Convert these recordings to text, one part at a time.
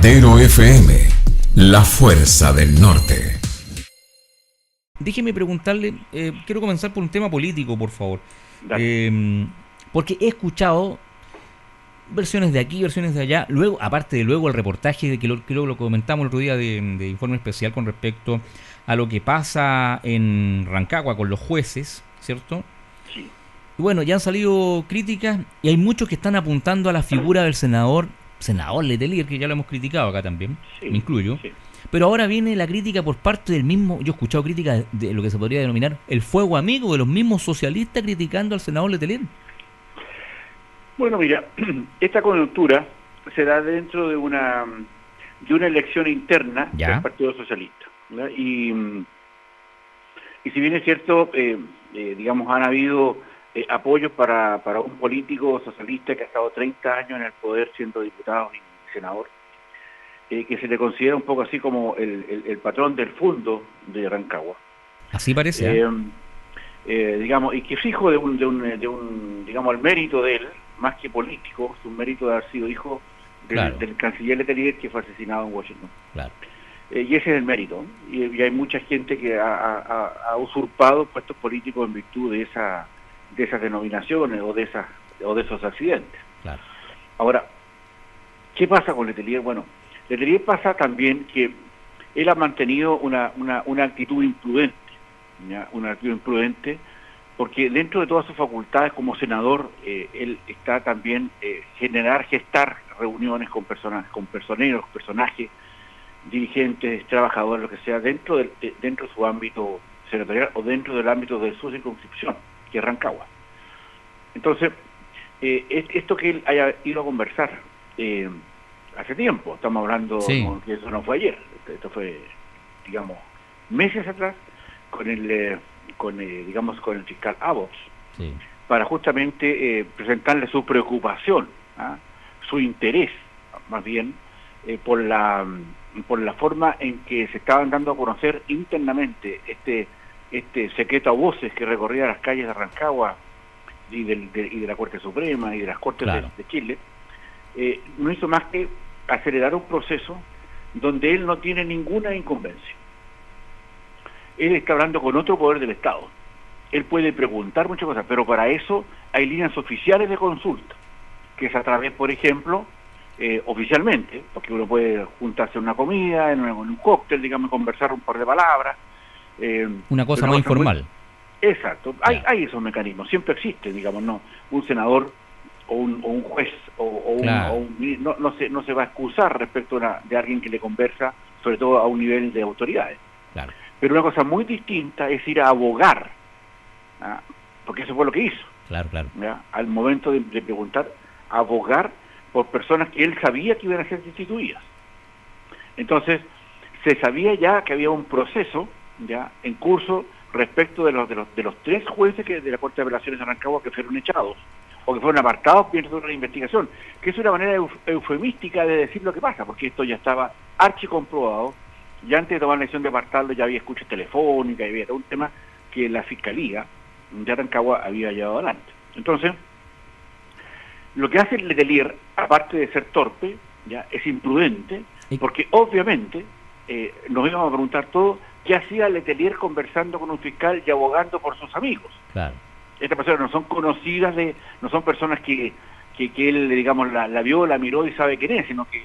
Latero FM, la fuerza del norte. Déjeme preguntarle, quiero comenzar por un tema político, por favor. Porque he escuchado versiones de aquí, versiones de allá, luego, aparte de luego el reportaje de que lo comentamos el otro día de Informe Especial con respecto a lo que pasa en Rancagua con los jueces, ¿cierto? Sí. Y bueno, ya han salido críticas y hay muchos que están apuntando a la figura del senador Letelier, que ya lo hemos criticado acá también, Sí, me incluyo. sí. Pero ahora viene la crítica por parte del mismo, yo he escuchado críticas de lo que se podría denominar el fuego amigo de los mismos socialistas criticando al senador Letelier. Bueno, mira, esta coyuntura se da dentro de una elección interna del Partido Socialista, ¿verdad? Y si bien es cierto, digamos, han habido apoyos para un político socialista que ha estado 30 años en el poder siendo diputado y senador, que se le considera un poco así como el patrón del fondo de Rancagua. Así parece. Digamos, y que es hijo de un digamos, el mérito de él, más que político, su mérito de haber sido hijo del canciller Letelier, que fue asesinado en Washington. Claro. Y ese es el mérito. Y hay mucha gente que ha usurpado puestos políticos en virtud de esas denominaciones o de esos accidentes. Claro. Ahora, ¿qué pasa con Letelier? Bueno, Letelier pasa también que él ha mantenido una actitud imprudente, ¿ya? Una actitud imprudente, porque dentro de todas sus facultades como senador, él está también gestar reuniones con personajes, dirigentes, trabajadores, lo que sea, dentro de su ámbito senatorial o dentro del ámbito de su circunscripción, que es Rancagua. Entonces, esto que él haya ido a conversar hace tiempo, estamos hablando, que eso no fue ayer, esto fue, digamos, meses atrás, con el fiscal Abbott, para justamente presentarle su preocupación, su interés, más bien, por la forma en que se estaban dando a conocer internamente este secreto a voces que recorría las calles de Rancagua y de la Corte Suprema y de las Cortes de Chile, no hizo más que acelerar un proceso donde él no tiene ninguna incumbencia. Él está hablando con otro poder del Estado. Él puede preguntar muchas cosas, pero para eso hay líneas oficiales de consulta, que es a través, por ejemplo, oficialmente, porque uno puede juntarse en una comida, en un cóctel, digamos, conversar un par de palabras. Una cosa más informal. Exacto, hay esos mecanismos, siempre existen, digamos, no un senador o un juez no se va a excusar respecto de alguien que le conversa, sobre todo a un nivel de autoridades. Claro. Pero una cosa muy distinta es ir a abogar, porque eso fue lo que hizo. Claro. Al momento de preguntar, abogar por personas que él sabía que iban a ser destituidas. Entonces, se sabía ya que había un proceso ya en curso respecto de los 3 jueces de la Corte de Apelaciones de Rancagua que fueron echados o que fueron apartados dentro de una investigación, que es una manera eufemística de decir lo que pasa, porque esto ya estaba archicomprobado. Ya antes de tomar la decisión de apartarlo ya había escuchas telefónicas, había todo un tema que la Fiscalía de Rancagua había llevado adelante. Entonces, lo que hace Letelier, aparte de ser torpe, ya es imprudente, porque obviamente nos íbamos a preguntar todos qué hacía Letelier conversando con un fiscal y abogando por sus amigos. Claro. Estas personas no son conocidas, no son personas que él, digamos, la vio, la miró y sabe quién es, sino que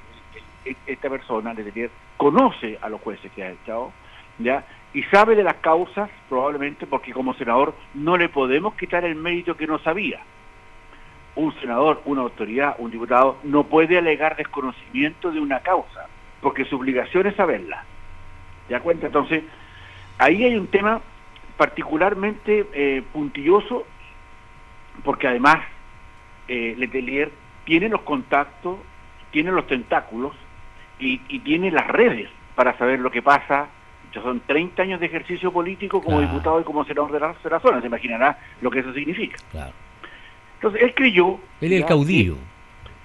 esta persona, Letelier, conoce a los jueces que ha echado, ¿ya? Y sabe de las causas, probablemente porque como senador no le podemos quitar el mérito que no sabía. Un senador, una autoridad, un diputado, no puede alegar desconocimiento de una causa, porque su obligación es saberla. ¿Te das cuenta? Entonces, ahí hay un tema particularmente puntilloso, porque además Letelier tiene los contactos, tiene los tentáculos y tiene las redes para saber lo que pasa. Ya son 30 años de ejercicio político como diputado y como senador de la zona. Se imaginará lo que eso significa. Claro. Entonces, él creyó... Él es el caudillo.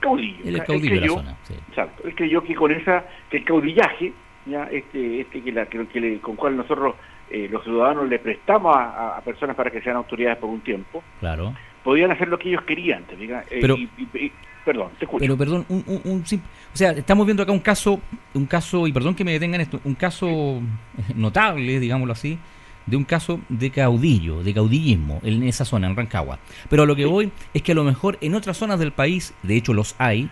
Él es el caudillo de la zona. Sí. Exacto. Él creyó que con que el caudillaje, ya con cual nosotros los ciudadanos le prestamos a personas para que sean autoridades por un tiempo, claro, podían hacer lo que ellos querían. Pero Perdón, te escucho. Pero perdón, o sea, estamos viendo acá un caso, y perdón que me detengan esto, un caso notable, digámoslo así, de un caso de caudillismo en esa zona, en Rancagua. Pero a lo que voy es que a lo mejor en otras zonas del país, de hecho los hay,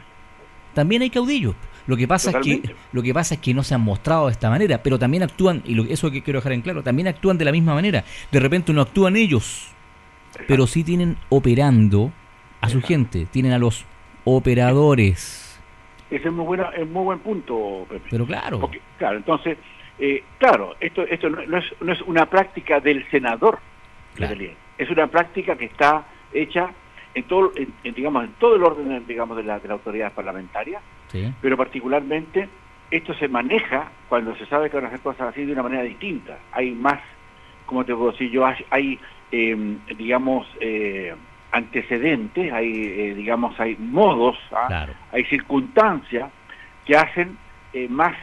también hay caudillos. Lo que pasa es que no se han mostrado de esta manera, pero también actúan, eso que quiero dejar en claro, también actúan de la misma manera. De repente no actúan ellos, pero sí tienen operando a su gente, tienen a los operadores. Ese es muy buen punto, Pepe. Pero claro. Porque, claro, entonces, esto no es una práctica del senador, claro. Es una práctica que está hecha en todo, digamos, en todo el orden, digamos, de la autoridad parlamentaria, sí. Pero particularmente esto se maneja cuando se sabe que van a hacer cosas así de una manera distinta. Hay más, como te puedo decir yo, hay digamos, antecedentes, hay modos, claro. Hay circunstancias que hacen más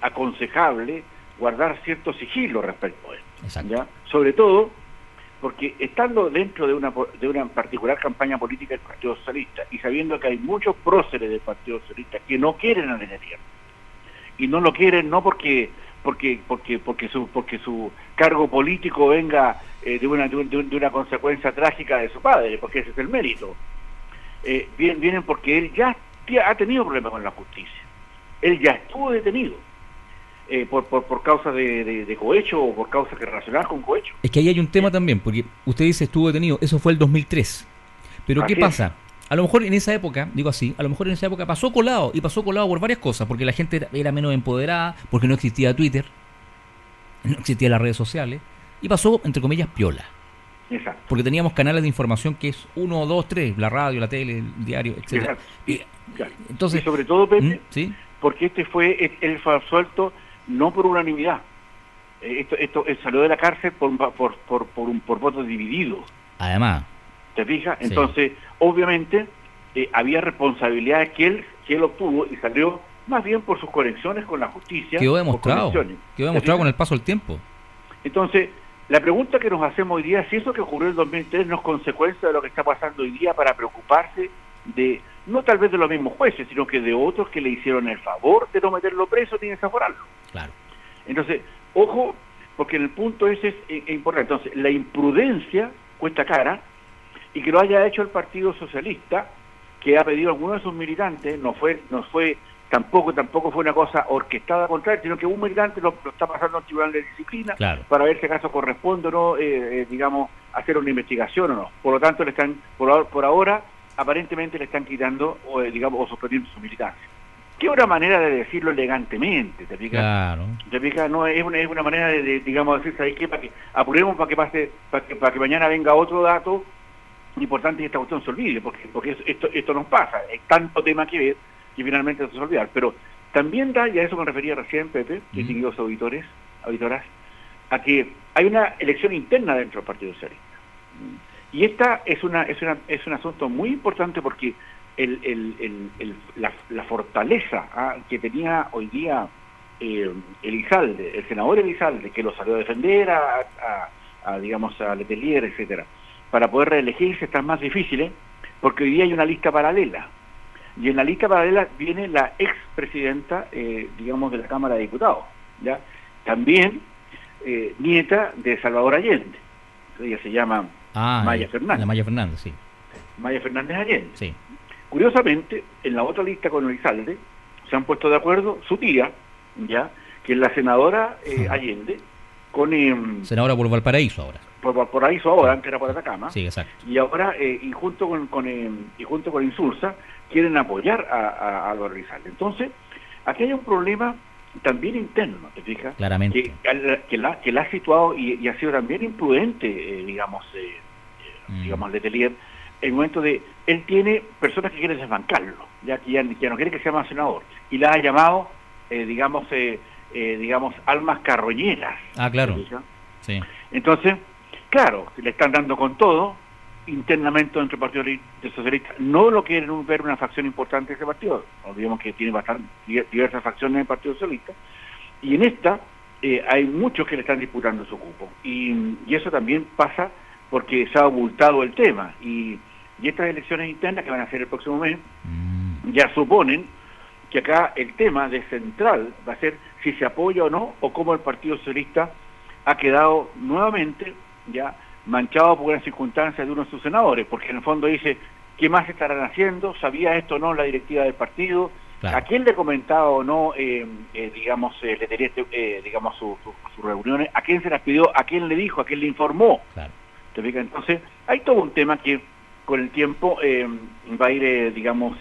aconsejable guardar cierto sigilo respecto a esto. ¿Ya? Sobre todo porque estando dentro de una particular campaña política del Partido Socialista y sabiendo que hay muchos próceres del Partido Socialista que no quieren a Letelier, y no lo quieren no porque su cargo político venga de una consecuencia trágica de su padre, porque ese es el mérito. Vienen porque él ya ha tenido problemas con la justicia. Él ya estuvo detenido por causa de cohecho o por causas que relacionadas con cohecho. Es que ahí hay un tema también, porque usted dice estuvo detenido, eso fue el 2003. Pero ¿qué pasa? A lo mejor en esa época, digo así, a lo mejor en esa época pasó colado por varias cosas, porque la gente era menos empoderada, porque no existía Twitter, no existían las redes sociales, y pasó, entre comillas, piola. Exacto. Porque teníamos canales de información que es 1, 2, 3, la radio, la tele, el diario, etcétera. Entonces, y sobre todo, Pepe, ¿sí? Porque él fue absuelto no por unanimidad. Esto salió de la cárcel por votos divididos. Además. ¿Te fijas? Sí. Entonces, obviamente, había responsabilidades que él obtuvo y salió más bien por sus conexiones con la justicia. Quedó demostrado con el paso del tiempo. Entonces, la pregunta que nos hacemos hoy día es si eso que ocurrió en el 2003 no es consecuencia de lo que está pasando hoy día para preocuparse de, no tal vez de los mismos jueces, sino que de otros que le hicieron el favor de no meterlo preso ni desaforarlo. Claro. Entonces, ojo, porque el punto ese es importante. Entonces, la imprudencia cuesta cara, y que lo haya hecho el Partido Socialista, que ha pedido a algunos de sus militantes, tampoco fue una cosa orquestada contra él, sino que un militante lo está pasando al Tribunal de Disciplina, claro, para ver si acaso corresponde o no, digamos, hacer una investigación o no. Por lo tanto, por ahora, aparentemente le están quitando, o suspendiendo su militancia. Que es una manera de decirlo elegantemente, ¿te fijas? Claro. ¿Te fijas? No, es una manera de digamos, decir, ¿sabes qué? Para que apuremos para que mañana venga otro dato importante y esta cuestión se olvide, porque esto nos pasa, hay tanto tema que ver que finalmente se olvidar. Pero también da, y a eso me refería recién, Pepe, distinguidos auditoras, a que hay una elección interna dentro del Partido Socialista. Y esta es un asunto muy importante porque la fortaleza que tenía hoy día Elizalde, el senador Elizalde, que lo salió a defender digamos, a Letelier, etcétera, para poder reelegirse están más difíciles, porque hoy día hay una lista paralela. Y en la lista paralela viene la expresidenta, digamos, de la Cámara de Diputados, ¿ya? También nieta de Salvador Allende. Ella se llama Maya Fernández. Maya Fernández, sí. Maya Fernández Allende. Sí. Curiosamente, en la otra lista con Elizalde, se han puesto de acuerdo su tía, ¿ya? Que es la senadora Allende, con... senadora por Valparaíso ahora. Por Valparaíso ahora, antes era por Atacama. Sí, exacto. Y ahora, y junto con Insulsa, quieren apoyar a Álvaro Elizalde. Entonces, aquí hay un problema también interno, ¿te fijas? Claramente. Que la ha situado y ha sido también imprudente, digamos, Letelier, en el momento de, él tiene personas que quieren desbancarlo, ya no quiere que sea más senador, y la ha llamado, digamos, almas carroñeras. Ah, claro. Sí. Entonces, claro, le están dando con todo, internamente dentro del Partido Socialista, no lo quieren ver una facción importante de ese partido, olvidemos que tiene diversas facciones en el Partido Socialista, y en esta hay muchos que le están disputando su cupo, y eso también pasa porque se ha abultado el tema, y Y estas elecciones internas que van a ser el próximo mes, ya suponen que acá el tema de central va a ser si se apoya o no, o cómo el Partido Socialista ha quedado nuevamente ya manchado por unas circunstancias de unos de sus senadores, porque en el fondo dice, ¿qué más estarán haciendo? ¿Sabía esto o no la directiva del partido? Claro. ¿A quién le comentaba o no, digamos, le tenía, digamos, sus reuniones? ¿A quién se las pidió? ¿A quién le dijo? ¿A quién le informó? Claro. ¿Te fijas? Entonces, hay todo un tema que con el tiempo va a ir, digamos,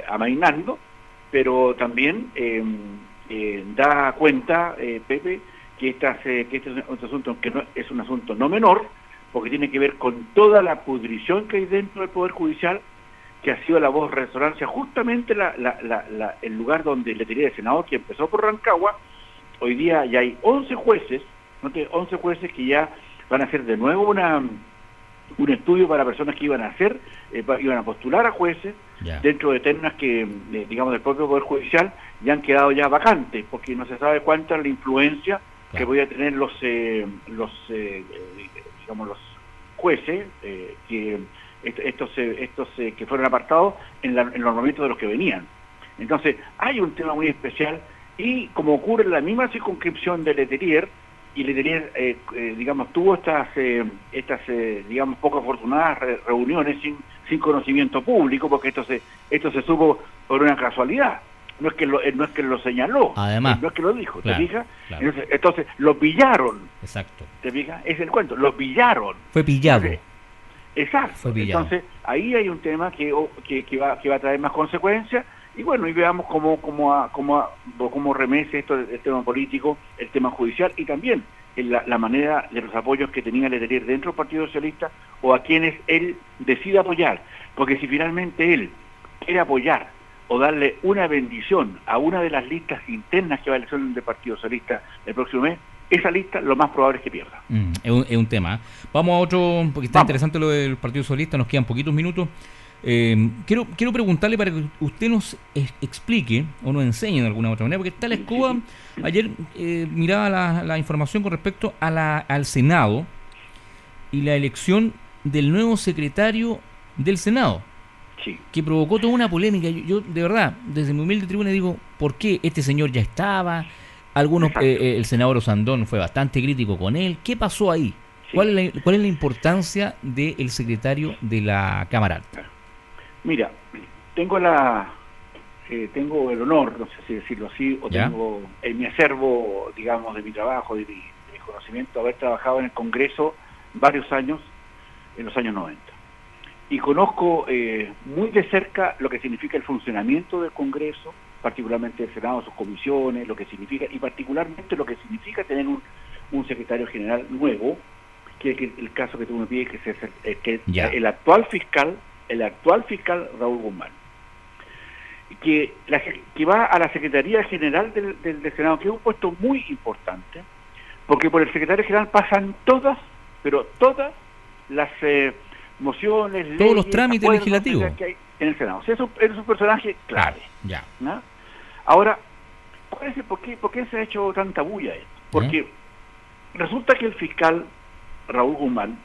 amainando, pero también da cuenta, Pepe, que este es un asunto que no, es un asunto no menor, porque tiene que ver con toda la pudrición que hay dentro del Poder Judicial, que ha sido la voz de resonancia, justamente el lugar donde le tenía el Senado, que empezó por Rancagua. Hoy día ya hay 11 jueces, 11 jueces que ya van a hacer de nuevo un estudio para personas que iban a postular a jueces dentro de ternas que, digamos, del propio Poder Judicial, ya han quedado ya vacantes, porque no se sabe cuánta es la influencia que voy a tener los jueces, que estos que fueron apartados en los nombramientos de los que venían. Entonces, hay un tema muy especial, y como ocurre en la misma circunscripción de Letelier, y Letelier, digamos, tuvo estas digamos, poco afortunadas reuniones sin conocimiento público, porque esto se supo por una casualidad. No es que lo señaló, además, no es que lo dijo, claro, ¿te fijas? Claro. Entonces, lo pillaron. Exacto. ¿Te fijas? Es el cuento, lo pillaron. Fue pillado. Entonces, exacto. Fue pillado. Entonces, ahí hay un tema que va a traer más consecuencias, y bueno, y veamos cómo remece esto el tema político, el tema judicial, y también la manera de los apoyos que tenía Letelier dentro del Partido Socialista, o a quienes él decide apoyar. Porque si finalmente él quiere apoyar o darle una bendición a una de las listas internas que va a elección del Partido Socialista el próximo mes, esa lista lo más probable es que pierda. Es un tema. Vamos a otro, porque está interesante lo del Partido Socialista, nos quedan poquitos minutos. Quiero preguntarle para que usted nos explique o nos enseñe de alguna otra manera, porque está la escoba. Ayer miraba la información con respecto al Senado y la elección del nuevo secretario del Senado, que provocó toda una polémica. Yo de verdad, desde mi humilde tribuna digo, ¿por qué este señor ya estaba? Algunos, el senador Osandón fue bastante crítico con él. ¿Qué pasó ahí? Sí. ¿Cuál es la importancia del secretario de la Cámara Alta? Mira, tengo el honor, no sé si decirlo así, o tengo en mi acervo, digamos, de mi trabajo, de mi conocimiento, haber trabajado en el Congreso varios años, en los años 90. Y conozco muy de cerca lo que significa el funcionamiento del Congreso, particularmente el Senado, sus comisiones, lo que significa, y particularmente lo que significa tener un secretario general nuevo, que es el caso que tú me pides, que el actual fiscal Raúl Guzmán, que va a la Secretaría General del Senado, que es un puesto muy importante, porque por el secretario general pasan todas las mociones, todos leyes, los trámites legislativos que hay en el Senado. O sea, es un personaje clave. ¿No? Ahora, ¿por qué se ha hecho tanta bulla esto? Porque resulta que el fiscal Raúl Guzmán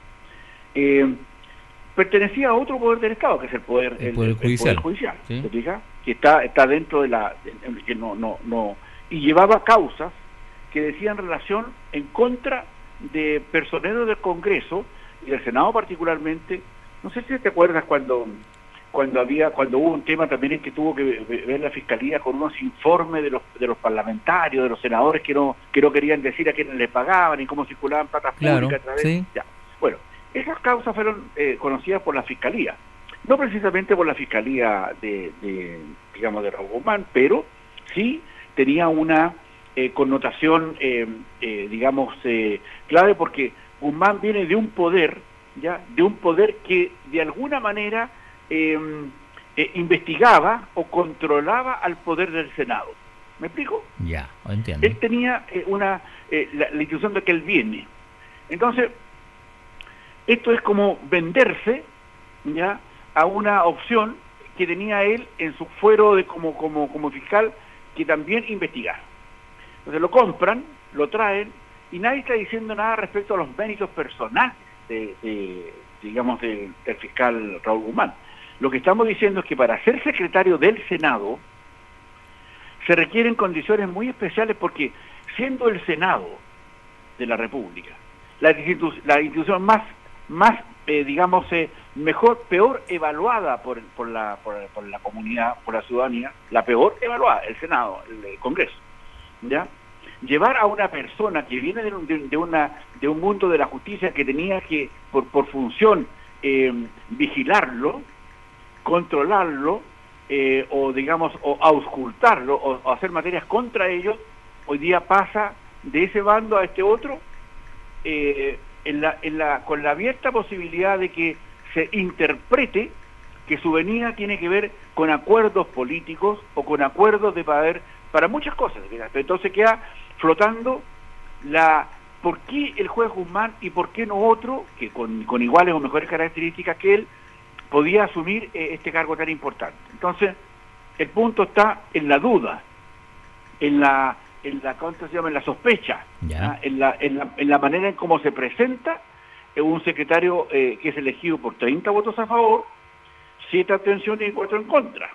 pertenecía a otro poder del Estado, que es el poder judicial. ¿Sí? ¿Te fijas? Que está dentro de que no y llevaba causas que decían relación en contra de personeros del Congreso y del Senado particularmente. No sé si te acuerdas cuando hubo un tema también en que tuvo que ver la Fiscalía con unos informes de los parlamentarios, de los senadores que no querían decir a quiénes le pagaban y cómo circulaban platas públicas a través. Sí. Bueno, esas causas fueron conocidas por la Fiscalía, no precisamente por la Fiscalía digamos, de Raúl Guzmán, pero sí tenía una connotación, digamos, clave, porque Guzmán viene de un poder, que de alguna manera investigaba o controlaba al poder del Senado. ¿Me explico? Ya, entiendo. Él tenía la institución de que él viene. Entonces, esto es como venderse a una opción que tenía él en su fuero como fiscal, que también investigar. Entonces lo compran, lo traen, y nadie está diciendo nada respecto a los méritos personales de digamos, del fiscal Raúl Guzmán. Lo que estamos diciendo es que para ser secretario del Senado se requieren condiciones muy especiales, porque siendo el Senado de la República la institución más digamos, peor evaluada por la comunidad, por la ciudadanía, la peor evaluada, el Senado, el Congreso, ¿ya? Llevar a una persona que viene de un mundo de la justicia, que tenía que, por función, vigilarlo, controlarlo, o digamos, o auscultarlo, o hacer materias contra ellos, hoy día pasa de ese bando a este otro, con la abierta posibilidad de que se interprete que su venida tiene que ver con acuerdos políticos o con acuerdos de poder para muchas cosas. Entonces queda flotando ¿por qué el juez Guzmán y por qué no otro, que con iguales o mejores características que él, podía asumir este cargo tan importante? Entonces, el punto está en la duda, ¿cómo se llama?, en la sospecha, en la manera en cómo se presenta un secretario que es elegido por 30 votos a favor, 7 abstenciones y 4 en contra.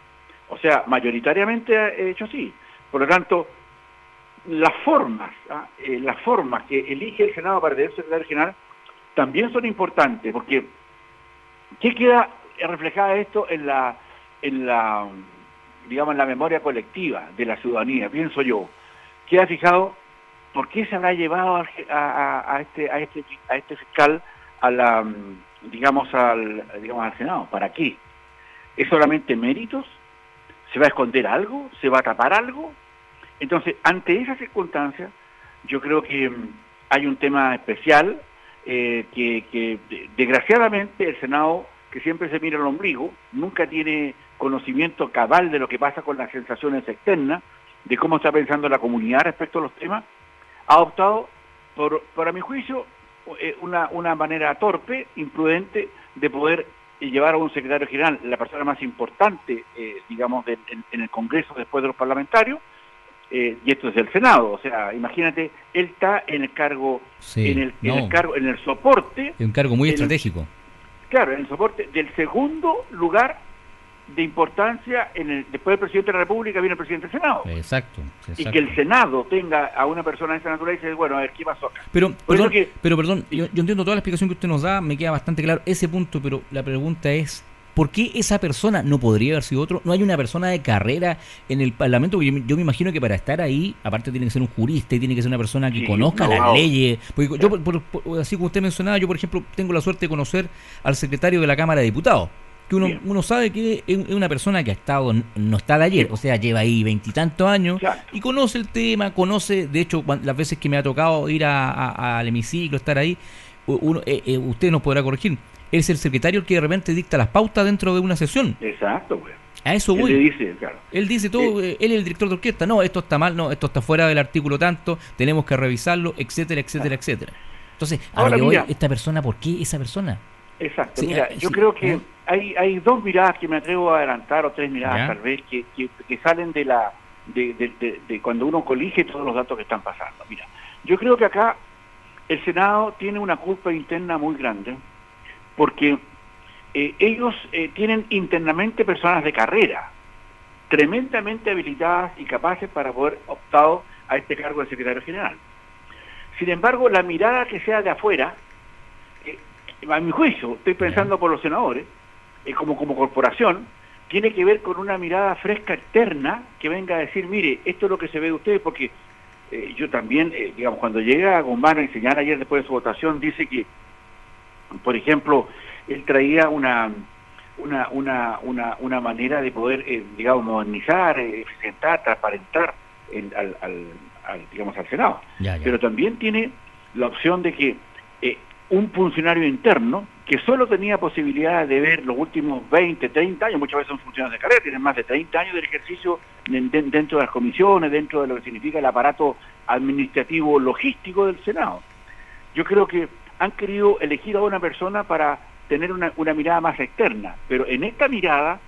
O sea, mayoritariamente hecho así. Por lo tanto, las formas que elige el Senado para tener secretario general también son importantes, porque ¿qué queda reflejada esto en la memoria colectiva de la ciudadanía? Pienso yo, queda fijado por qué se habrá llevado a este fiscal al Senado. ¿Para qué? ¿Es solamente méritos? ¿Se va a esconder algo? ¿Se va a tapar algo? Entonces, ante esas circunstancias, yo creo que hay un tema especial que desgraciadamente el Senado, que siempre se mira el ombligo, nunca tiene conocimiento cabal de lo que pasa con las sensaciones externas, de cómo está pensando la comunidad respecto a los temas, ha optado por a mi juicio, una manera torpe, imprudente, de poder llevar a un secretario general, la persona más importante, digamos, en el Congreso después de los parlamentarios, y esto es el Senado. O sea, imagínate, él está en el cargo, en el soporte. Es un cargo muy estratégico. Claro, en el soporte del segundo lugar de importancia después del presidente de la República viene el presidente del Senado. Exacto. Y que el Senado tenga a una persona de esa naturaleza y dice, bueno, a ver, ¿qué pasó acá? Pero perdón, yo entiendo toda la explicación que usted nos da, me queda bastante claro ese punto, pero la pregunta es, ¿por qué esa persona no podría haber sido otro? ¿No hay una persona de carrera en el Parlamento? Porque yo me imagino que para estar ahí, aparte tiene que ser un jurista y tiene que ser una persona que conozca las leyes. Porque yo, así como usted mencionaba, yo por ejemplo tengo la suerte de conocer al secretario de la Cámara de Diputados, que uno sabe que es una persona que ha estado, no está de ayer, o sea, lleva ahí 20 y tantos años, y conoce el tema, de hecho, las veces que me ha tocado ir al hemiciclo, estar ahí, usted nos podrá corregir, es el secretario el que de repente dicta las pautas dentro de una sesión. Exacto, pues. A eso voy. Él dice todo, él es el director de orquesta, no, esto está mal, no, esto está fuera del artículo tanto, tenemos que revisarlo, etcétera. Entonces, ahora voy, esta persona, ¿por qué esa persona? Exacto, yo creo que hay dos miradas que me atrevo a adelantar, o tres miradas tal vez, que salen de cuando uno colige todos los datos que están pasando. Mira, yo creo que acá el Senado tiene una culpa interna muy grande, porque ellos tienen internamente personas de carrera, tremendamente habilitadas y capaces para poder optar a este cargo de secretario general. Sin embargo, la mirada que sea de afuera, a mi juicio, estoy pensando por los senadores, como corporación, tiene que ver con una mirada fresca externa que venga a decir, mire, esto es lo que se ve de ustedes, porque yo también, digamos, cuando llega a Guzmán a enseñar ayer después de su votación, dice que, por ejemplo, él traía una manera de poder, digamos, modernizar, eficientar, transparentar al Senado. Pero también tiene la opción de que un funcionario interno que solo tenía posibilidad de ver los últimos 20, 30 años, muchas veces son funcionarios de carrera, tienen más de 30 años del ejercicio dentro de las comisiones, dentro de lo que significa el aparato administrativo logístico del Senado. Yo creo que han querido elegir a una persona para tener una mirada más externa, pero en esta mirada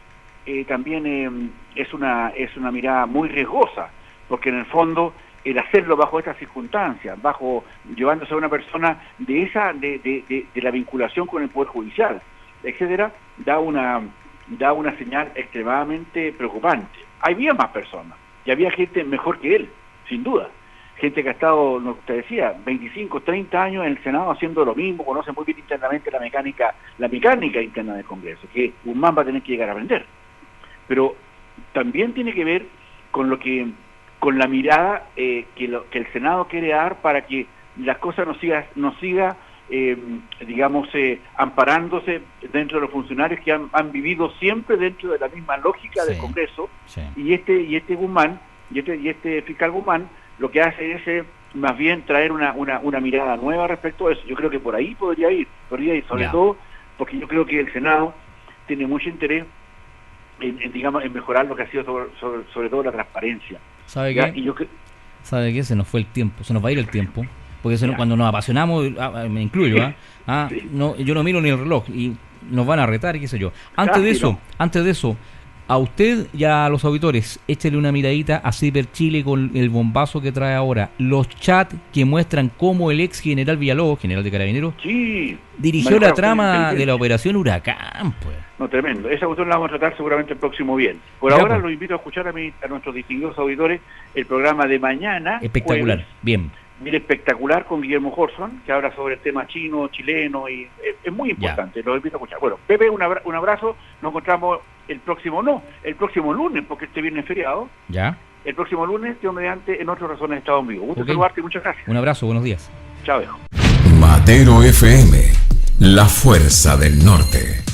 también es una mirada muy riesgosa, porque en el fondo el hacerlo bajo estas circunstancias, llevándose a una persona de la vinculación con el Poder Judicial, etcétera, da una señal extremadamente preocupante. Había más personas, y había gente mejor que él, sin duda. Gente que ha estado, no te decía, 25, 30 años en el Senado haciendo lo mismo, conoce muy bien internamente la mecánica interna del Congreso, que Guzmán va a tener que llegar a aprender. Pero también tiene que ver con la mirada que el Senado quiere dar para que las cosas no siga amparándose dentro de los funcionarios que han vivido siempre dentro de la misma lógica del Congreso. Sí. Y este Guzmán, y este fiscal Guzmán, lo que hace es más bien traer una mirada nueva respecto a eso. Yo creo que por ahí podría ir, sobre todo porque yo creo que el Senado tiene mucho interés en mejorar lo que ha sido sobre todo la transparencia. ¿Sabe qué? ¿Sabe qué? Se nos fue el tiempo, se nos va a ir el tiempo, porque cuando nos apasionamos, me incluyo, sí. No, yo no miro ni el reloj y nos van a retar y qué sé yo. Antes de eso, a usted y a los auditores, échele una miradita a Ciberchile con el bombazo que trae ahora. Los chats que muestran cómo el ex general Villalobos, general de Carabineros, dirigió la trama de la operación Huracán, pues. No, tremendo. Esa cuestión la vamos a tratar seguramente el próximo viernes. Por ahora los invito a escuchar a nuestros distinguidos auditores el programa de mañana. Espectacular, jueves. Bien. Mire, espectacular con Guillermo Horson, que habla sobre el tema chino, chileno, y es muy importante, los invito a escuchar. Bueno, Pepe, un abrazo, nos encontramos el próximo lunes, porque este viernes es feriado. Ya. El próximo lunes, Dios mediante, en otras razones de Estado en Vivo. Gusto saludarte y muchas gracias. Un abrazo, buenos días. Chao, viejo. Matero FM, la fuerza del norte.